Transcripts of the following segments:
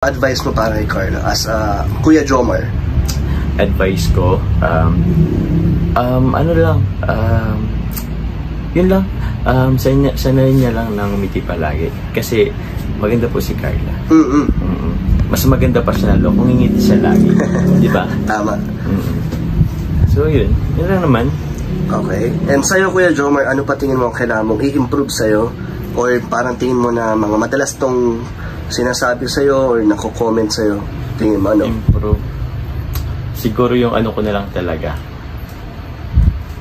Advice mo para kay Carla as Kuya Jomar? Advice ko, ano lang, yun lang, sanayin niya lang ng umiti palagi. Kasi maganda po si Carla. Mas maganda pa siya lalo kung ngingiti siya lagi. Di ba? Tama. So yun lang naman. Okay. And sa'yo, Kuya Jomar, ano pa tingin mo kailangan mong i-improve sa'yo? Or parang tingin mo na mga madalas tong sinasabi sa'yo or nako-comment sa'yo? Tingin mo ano? Improve. Siguro yung ano ko na lang talaga.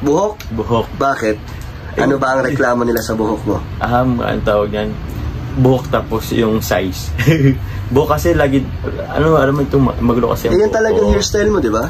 Buhok? Buhok. Bakit? Ano ba ang reklamo nila sa buhok mo? Ang tawag yan, buhok tapos yung size. Buhok kasi lagi, alam mo itong magulo kasi. Yan talagang hairstyle mo, di ba?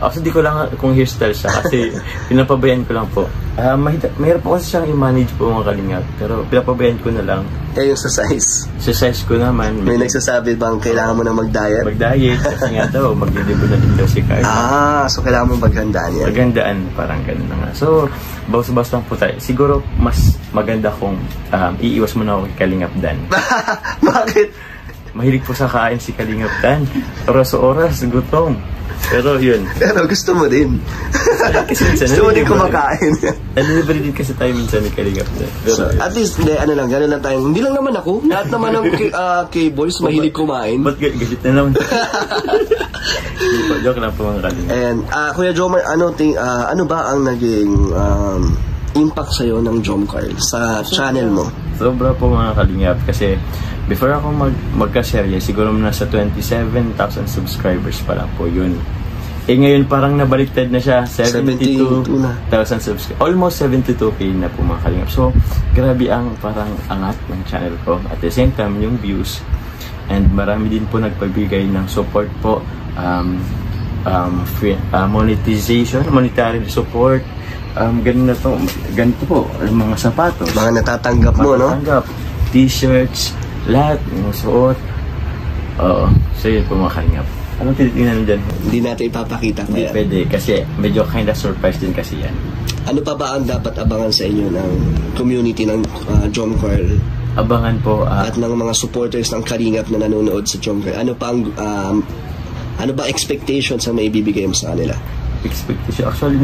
Actually, di ko lang kung hairstyle siya kasi pinapabayan ko lang po. Mahirap po kasi siyang i-manage po mga kalingap. Pero pinapabayan ko na lang. Yung sa size? Sa size ko naman. May nagsasabi bang kailangan mo na mag-diet? Mag-diet. Kasi nga daw, mag-deliver na din daw si Carla. So kailangan mo maghandaan yan? Maghandaan, parang ganun na nga. So, bawas-bawas lang po tayo. Siguro, mas maganda kung iiwas mo na ako kay Kalingap Dan. Bakit? Mahilig po sa kain si Kalingap Dan. Oras-oras, gutom. Pero yun. Pero gusto mo din. Kasi minsan, gusto mo din kumakain. Nalilibre din kasi tayo minsan ni Kalingap Dan. So, at least, gano'n lang tayo. Hindi lang naman ako. Lahat naman ng K-boys mahilig kumain. Ba't galit na naman? Joke lang po mga Kalingap. And, Kuya Jomar, ano ba ang naging impact sa'yo ng Jomcar sa channel mo? Sobra po mga Kalingap kasi before ako magka-serye, siguro nasa 27,000 subscribers pa lang po yun. Ngayon parang nabaliktad na siya, 72,000 subscribers. Almost 72k na po mga Kalingap. So, grabe ang parang angat ng channel ko. At the same time, yung views. And marami din po nagpabigay ng support po. Monetization, monetary support. Ganito po, mga sapatos. Mga natatanggap mo, no? T-shirts, lahat, yung suot. Oo, so yun po mga Kalingap. Anong tinitingnan dyan? Hindi natin ipapakita. Hindi pwede, kasi medyo kinda surprise din kasi yan. Ano pa ba ang dapat abangan sa inyo ng community ng Jomcar? Abangan po. At ng mga supporters ng Kalingap na nanonood sa Jomcar. Ano ba expectations na may ibibigay mo sa kanila? Expectation. Actually,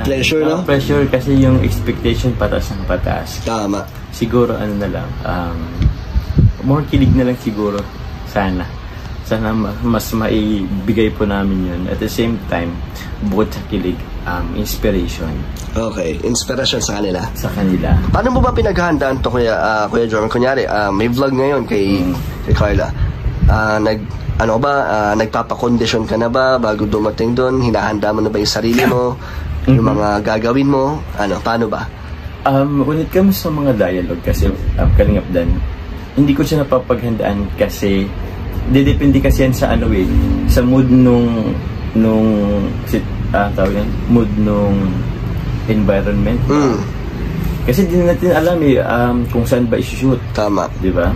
pressure, no? Pressure kasi yung expectation patas ng patas. Tama. Siguro, more kilig na lang siguro. Sana mas maibigay po namin yun. At the same time, bukod sa kilig, inspiration. Okay, inspiration sa kanila? Sa kanila. Paano mo ba pinaghahandaan to, Kuya Jomar? Kunyari, may vlog ngayon kay Carla. Nagpapakondisyon ka na ba bago dumating doon? Hinahanda mo na ba yung sarili mo? Yung mga gagawin mo? Paano ba? When it comes sa mga dialogue kasi, Kalingap Dan, hindi ko siya napapaghandaan kasi depende kasi yan sa sa mood mood nung environment. Kasi di natin alam kung saan ba i-shoot. Tama. Di ba?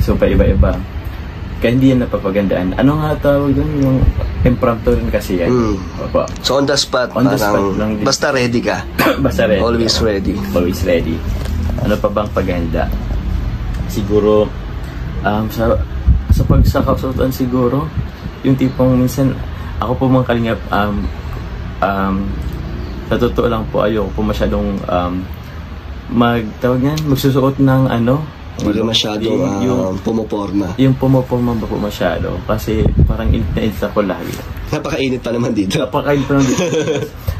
So, pa-iba-iba. Kaya hindi yan napapagandaan. Ano nga tawag doon? Yung impromptu rin kasi yan. So, on the spot, lang basta ready ka? Basta ready. Always ready. Always ready. Ano pa bang paghanda? Siguro, sa pagsakasutan siguro, yung tipong minsan, ako po mga Kalingap, sa totoo lang po, ayoko po masyadong magsusuot ng hindi masyadong pumoporma. Yung pumoporma ba po masyado? Kasi parang init ako lagi. Napakainit pa naman dito. Napakainit pa naman dito.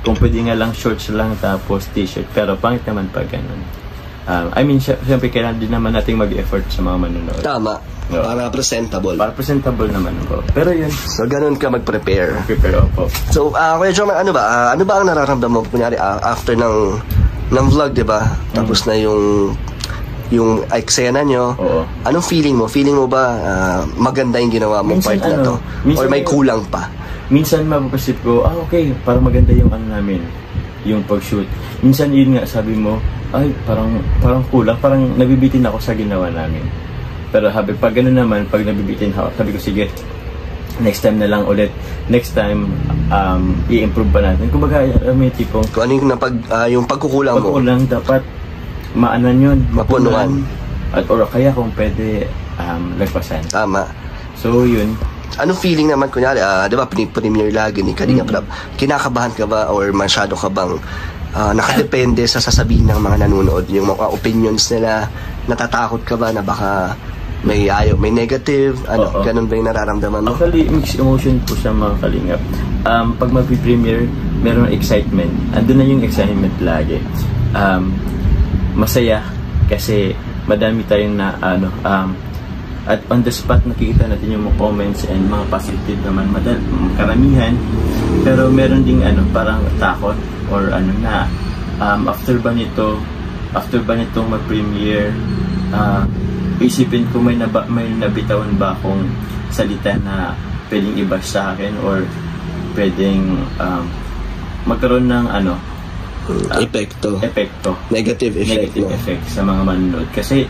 Kung pwede nga lang shorts lang tapos t-shirt. Pero pangit naman pa ganun. Siyempre kailangan din naman nating mag-effort sa mga manonood. Tama. Para presentable. Para presentable naman po. Pero yun. So, ganun ka mag-prepare. Prepare po. So, Kuya Jomar, ano ba ang nararamdaman mo? Kunyari, after ng vlog, di ba? Tapos na yung eksena nyo. Oo. Anong feeling mo? Feeling mo ba maganda yung ginawa mong part na to? Or may kulang pa? Minsan mapapasip ko, okay, parang maganda yung namin, yung pag-shoot. Minsan yun nga, sabi mo, ay, parang kulang, parang nabibitin ako sa ginawa namin. Pero pag gano'n naman, pag nabibitin ako, sabi ko, sige, next time na lang ulit. Next time, i-improve pa natin. Kumbaga, may tipong... Kung ano yung pagkukulang mo? Pagkukulang, dapat maanan yun. Mapunuan. Or kaya kung pwede, lagpasan. Tama. So, yun. Anong feeling naman, kunyari, di ba, premiere lagi ni Kalinga Prab, kinakabahan ka ba or masyado ka bang nakadepende sa sasabihin ng mga nanonood, yung mga opinions nila, natatakot ka ba na baka may negative, ganun ba yung nararamdaman mo? Actually, mixed emotion po siya mga Kalingap. Pag mag-premiere, meron excitement. Andun na yung excitement lagi. Masaya kasi madami tayong at on the spot nakikita natin yung mga comments and mga positive naman karamihan, pero meron ding parang takot or after ba nitong mag-premiere, isipin ko may nabitawan ba akong salita na pwedeng i-bash sa akin or pwedeng magkaroon ng epekto. Negative effect sa mga manonood. Kasi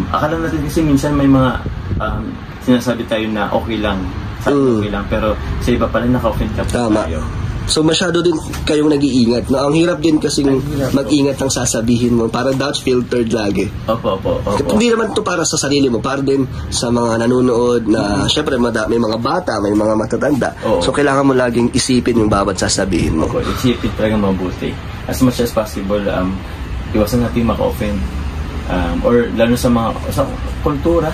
akala natin kasi minsan may mga sinasabi tayo na okay lang, okay lang, pero sa iba pala naka-offend ka tayo. So masyado din kayong nag-iingat. No? Ang hirap din kasi mag-ingat ng sasabihin mo. Para that's filtered lagi. Opo. Hindi naman to para sa sarili mo. Para din sa mga nanonood na syempre may mga bata, may mga matatanda. So kailangan mo laging isipin yung bawat sasabihin mo. Isipin talaga mabuti. As much as possible, iwasan natin maka-offend. Or lalo sa kultura.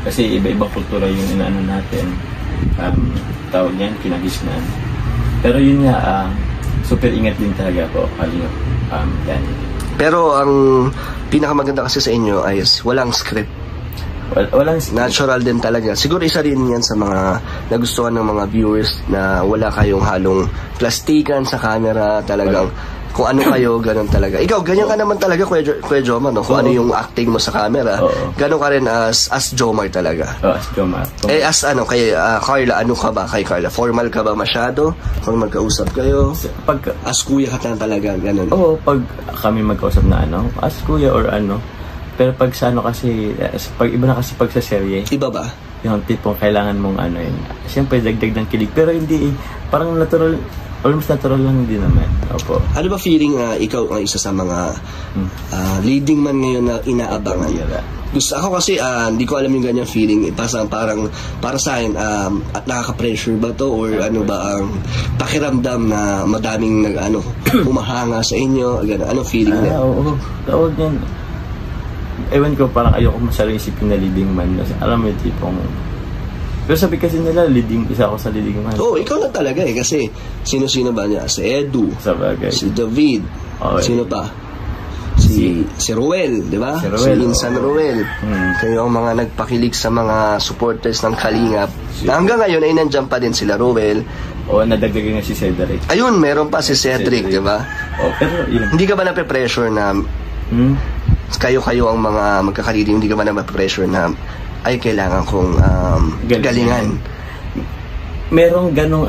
Kasi iba-iba kultura yung inaano natin. Tawag niyan, kinagisnan. Pero yun nga, super ingat din talaga po, Kalingap. Yan. Pero ang pinakamaganda kasi sa inyo ay walang script. Walang script. Natural din talaga. Siguro isa rin yan sa mga nagustuhan ng mga viewers na wala kayong halong plastikan sa camera. Talagang kung ano kayo, ganun talaga. Ikaw, ganyan ka naman talaga, Kuya Jomar, no? Kung ano yung acting mo sa camera, ganun ka rin as Jomar talaga. As Jomar. As kay Carla, ano ka ba kay Carla? Formal ka ba masyado? Formal kausap kayo? As kuya ka talaga, ganun? Pag kami magkausap na as kuya or pero pag sa kasi, iba na kasi pag sa serye. Iba ba? Yung tipong kailangan mong yun. Siyempre, dagdag ng kilig. Pero hindi, parang natural, almost natural lang din naman. Opo. Ano ba feeling ikaw ang isa sa mga leading man ngayon na inaabangan? Gusto ako kasi hindi ko alam yung ganyang feeling. Parang para sa akin at nakaka-pressure ba to or ano ba ang pakiramdam na madaming humahanga sa inyo? Ano feeling niya? Oo. Tawag yan. Ewan ko, parang ayoko masyadong isipin na leading man. Alam mo yung tipong pero sabi kasi nila, isa ako sa leading man. Ikaw na talaga kasi sino-sino ba niya? Si Edu, si David, sino pa? Si Ruel, di ba? Si Insan Ruel. Kayo ang mga nagpakilig sa mga supporters ng Kalingap. Hanggang ngayon ay nandiyan pa din sila Ruel. Nadagdagan nga si Cedric. Ayun, meron pa si Cedric, di ba? Pero yun. Hindi ka ba nape-pressure na kayo ang mga magkakaliling, hindi ka ba nape-pressure na ay kailangan kong galingan? Merong ganong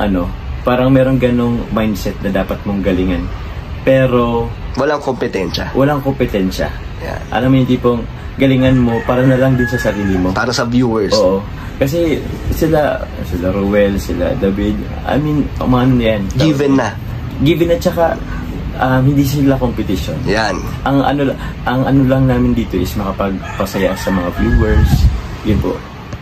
parang merong ganong mindset na dapat mong galingan. Pero walang kompetensya. Yeah. Alam mo yung tipong galingan mo para na lang din sa sarili mo. Para sa viewers. Oo. Kasi sila Ruel, sila David, yan. Given na. Given na, tsaka hindi sila competition. Yan. Ang ano lang namin dito is makapagpasaya sa mga viewers. Yun po,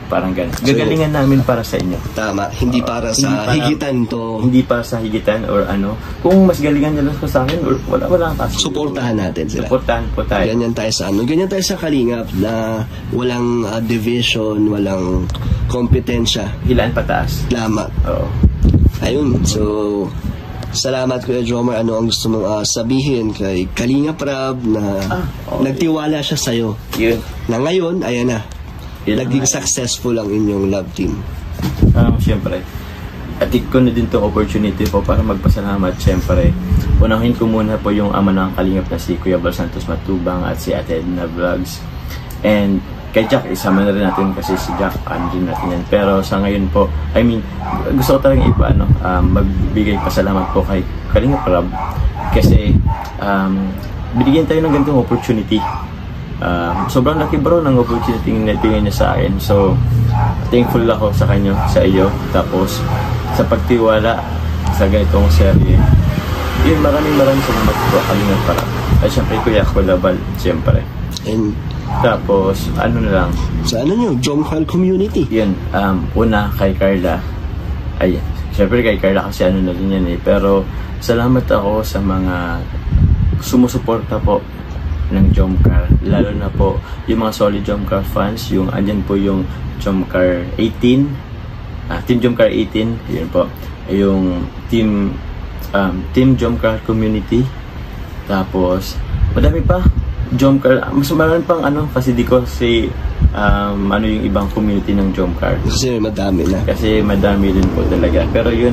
parang gano'n. Gagalingan namin para sa inyo. Tama, hindi para sa higitan to. Hindi para sa higitan or Kung mas galingan nila sa akin, or wala kasi. Suportahan natin sila. Suportahan po tayo. Ganyan tayo sa ganyan tayo sa Kalingap na walang division, walang kompetensya. Hilaan pataas. Tama. Oo. Ayun, so salamat Kuya Jomar. Ano ang gusto mong sabihin kay Kalinga Prab na nagtiwala siya sa'yo? Yun. Na ngayon, ayan na. Naging successful ang inyong love team. Siyempre, atik ko na din itong opportunity po para magpasalamat. Siyempre, unahin ko muna po yung ama ng Kalingap na si Kuya Bal Santos Matubang at si Ate Edna Vlogs. And kay Jack, isama na rin natin kasi si Jack, din natin yan. Pero sa ngayon po, gusto ko talagang magbigay pasalamat po kay Kalinga Prab kasi binigyan tayo ng ganitong opportunity. Sobrang laki bro ng opportunity na tingin niya sa akin. So, thankful ako sa kanya, sa iyo. Tapos, sa pagtiwala sa ganitong serye. Yun, maraming salamat po, Kalinga Prab. At syempre, Kuya Kulabal, syempre. And Tapos, ano na lang, Sa ano nyo, Jomcar community. yun, una kay Carla. Ay, syempre kay Carla kasi ano na rin yan eh. Pero, salamat ako sa mga sumusuporta po ng Jomcar. Lalo na po, yung mga solid Jomcar fans, yung andyan po yung Jomcar 18, Team Jomcar 18, yun po. Yung Team Jomcar community. Tapos, madami pa. Jomcar, mas marami pang ano, kasi di ko si ano yung ibang community ng Jomcar. Kasi madami na. Kasi madami din po talaga. Pero yun,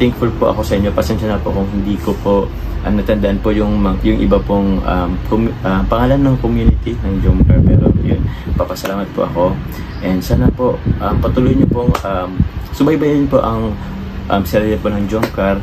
thankful po ako sa inyo. Pasensya na po kung hindi ko po natandaan po yung iba pong pangalan ng community ng Jomcar. Pero yun, papasalamat po ako. And sana po, patuloy nyo pong subaybayan po ang serye po ng Jomcar.